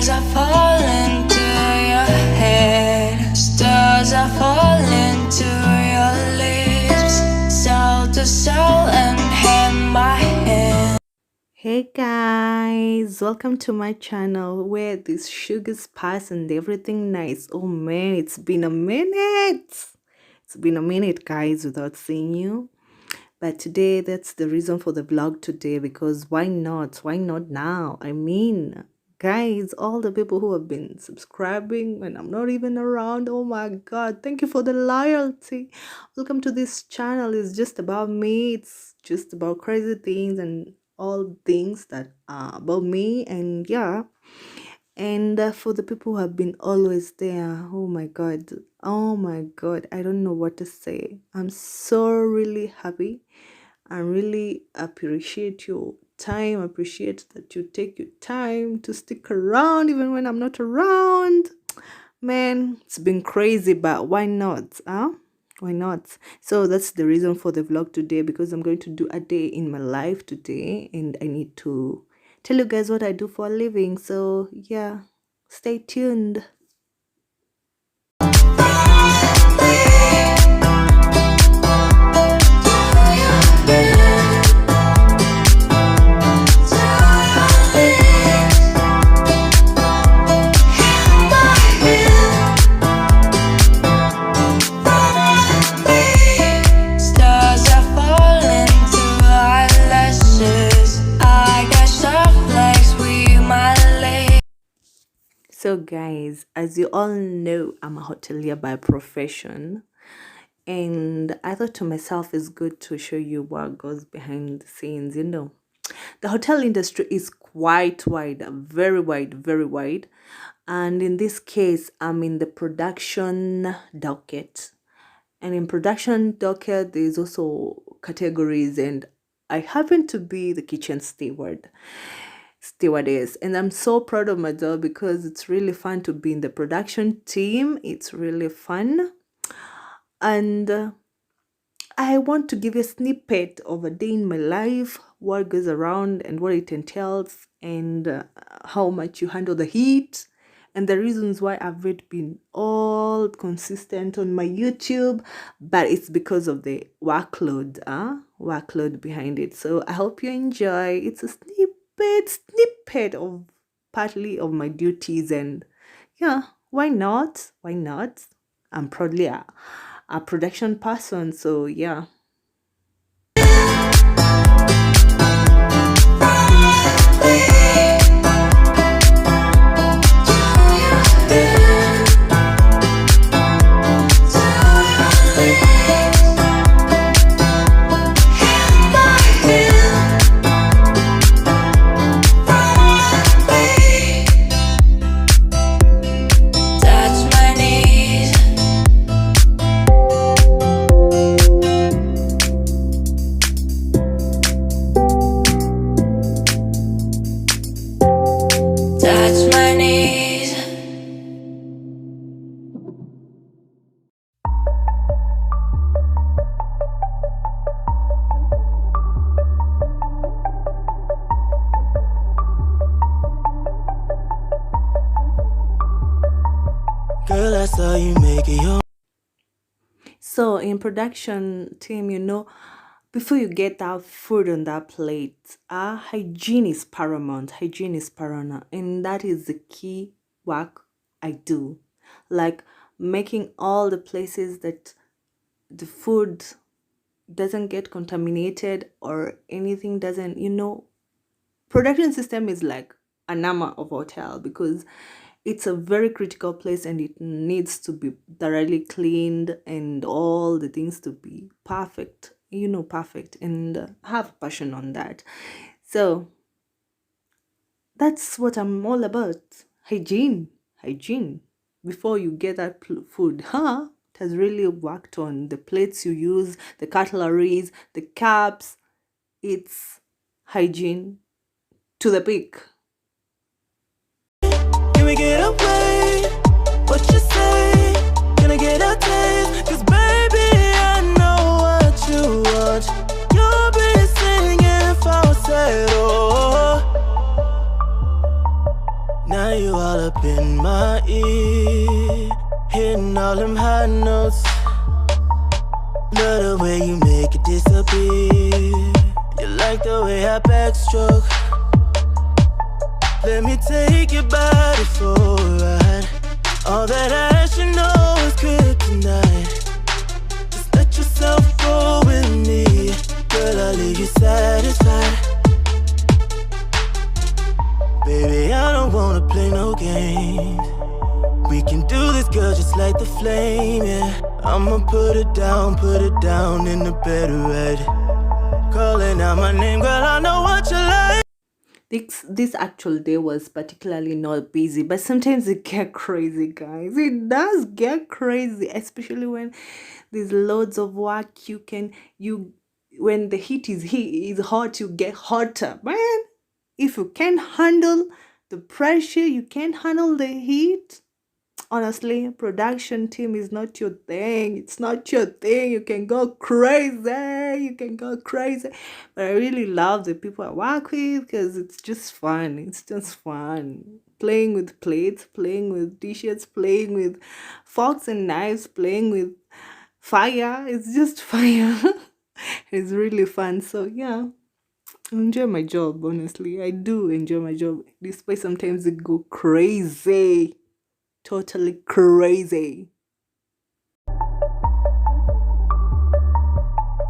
Stars are falling to your head. Stars are falling to your lips. Soul to soul and hand by hand. Hey guys, welcome to my channel where this sugar spice and everything nice. Oh man, it's been a minute. It's been a minute, guys, without seeing you. But today, that's the reason for the vlog today, because why not? Why not now? I mean, guys, all the people who have been subscribing when I'm not even around, oh my god, thank you for the loyalty. Welcome to this channel. It's just about me. It's just about crazy things and all things that are about me. And yeah, and for the people who have been always there, oh my god, I don't know what to say. I'm so really happy. I really appreciate your time. Appreciate that you take your time to stick around even when I'm not around. Man, it's been crazy, but why not? Why not? So that's the reason for the vlog today, because I'm going to do a day in my life today, and I need to tell you guys what I do for a living. So yeah, stay tuned. So guys, as you all know, I'm a hotelier by profession, and I thought to myself it's good to show you what goes behind the scenes. You know, the hotel industry is quite wide, very wide, and in this case I'm in the production docket, and in production docket there's also categories, and I happen to be the kitchen stewardess, and I'm so proud of my job because it's really fun to be in the production team. It's really fun, and I want to give you a snippet of a day in my life, what goes around and what it entails, and how much you handle the heat, and the reasons why I've not been all consistent on my YouTube, but it's because of the workload behind it. So I hope you enjoy. It's a snippet of partly of my duties, and yeah, why not? I'm proudly a production person, so yeah. Girl, I saw you make it your. So in production team, you know, before you get that food on that plate, hygiene is paramount. And that is the key work I do. Like making all the places that the food doesn't get contaminated or anything doesn't, you know, production system is like a nama of hotel, because it's a very critical place and it needs to be thoroughly cleaned and all the things to be perfect, you know, and have passion on that. So that's what I'm all about. Hygiene before you get that food. It has really worked on the plates you use, the cutleries, the cups. It's hygiene to the peak. Can we get away? What you say? Can I get a taste? 'Cause baby, I know what you want. You'll be singing falsetto. Now you all up in my ear, hitting all them high notes. Love the way you make it disappear. You like the way I backstroke. Let me take your body for a ride. All that I should know is kryptonite. Just let yourself go with me. Girl, I'll leave you satisfied. Baby, I don't wanna play no games. We can do this, girl, just like the flame, yeah. I'ma put it down in the bed of red. Calling out my name, girl, I know what you like. This actual day was particularly not busy, but sometimes it get crazy, guys. It does get crazy, especially when there's loads of work. When the heat is hot, you get hotter, man. If you can't handle the pressure, you can't handle the heat. Honestly, production team is not your thing. It's not your thing. You can go crazy. But I really love the people I work with because it's just fun. It's just fun. Playing with plates, playing with dishes, playing with forks and knives, playing with fire. It's just fire. It's really fun. So yeah, I enjoy my job, honestly. I do enjoy my job. Despite sometimes it go crazy. Totally crazy.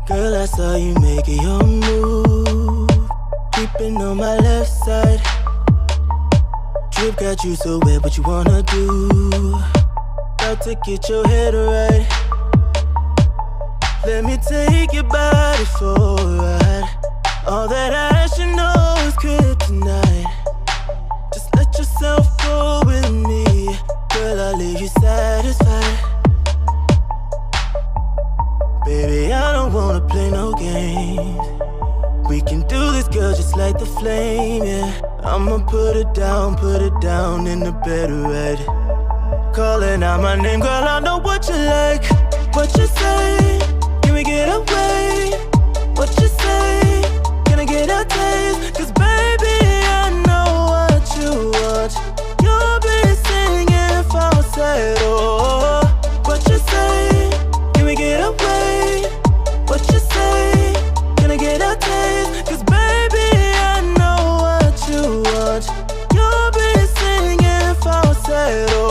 Girl, I saw you making your move, creeping on my left side. Drip got you so wet, what you wanna do? About to get your head right. Let me take your body for a ride. All that I should know is kryptonite. Just let yourself go with me. Girl, I'll leave you satisfied. Baby, I don't wanna play no games. We can do this, girl, just like the flame, yeah. I'ma put it down in the bed of red. Calling out my name, girl, I know what you like. What you say? Can we get away? What you say? Can I get a taste? 'Cause baby, I know what you want. You'll be singing falsetto. What you say? Can we get away? What you say? Can I get a taste? 'Cause baby, I know what you want. You'll be singing falsetto.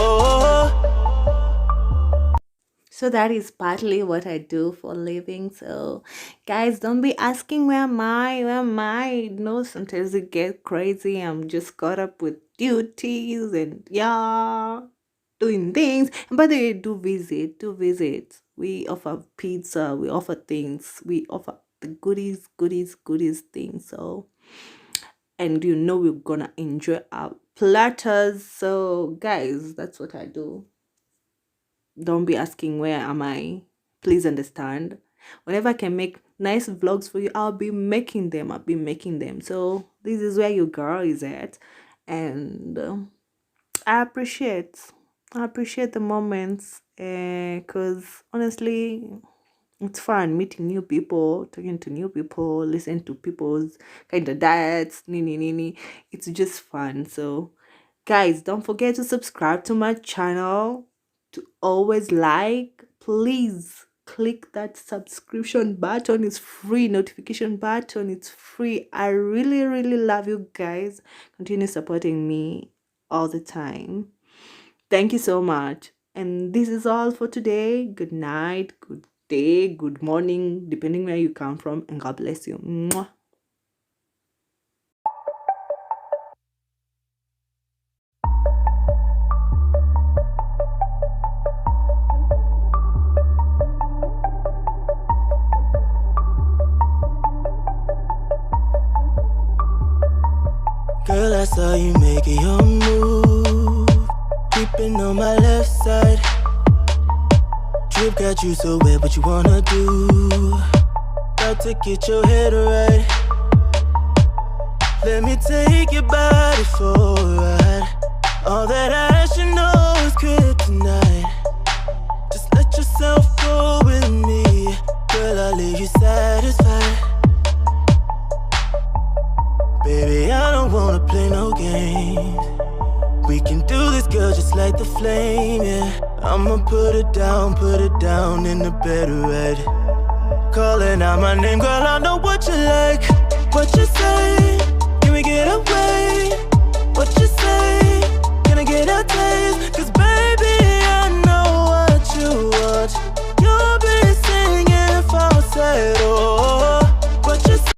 So that is partly what I do for a living. So guys, don't be asking where am I? No, sometimes it gets crazy. I'm just caught up with duties and yeah, doing things. And by the way, do visit. We offer pizza, we offer things, we offer the goodies things. So, and you know we're gonna enjoy our platters. So guys, that's what I do. Don't be asking where am I. Please understand. Whenever I can make nice vlogs for you, I'll be making them. So this is where your girl is at, and I appreciate the moments, because honestly, it's fun meeting new people, talking to new people, listening to people's kind of diets. It's just fun. So guys, don't forget to subscribe to my channel. To always please click that subscription button. It's free. Notification button, it's free. I really love you guys. Continue supporting me all the time. Thank you so much. And this is all for today. Good night, good day, good morning, depending where you come from, and God bless you. Mwah. Girl, I saw you making your move, creeping on my left side. Drip got you so wet, what you wanna do? About to get your head right. Let me take your body for a ride. All that I should know is kryptonite. Just let yourself go with me. Girl, I'll leave you satisfied. Baby, I don't wanna play no games. We can can do this, girl, just like the flame, yeah. I'ma put it down in the bed already. Calling out my name, girl, I know what you like, what you say.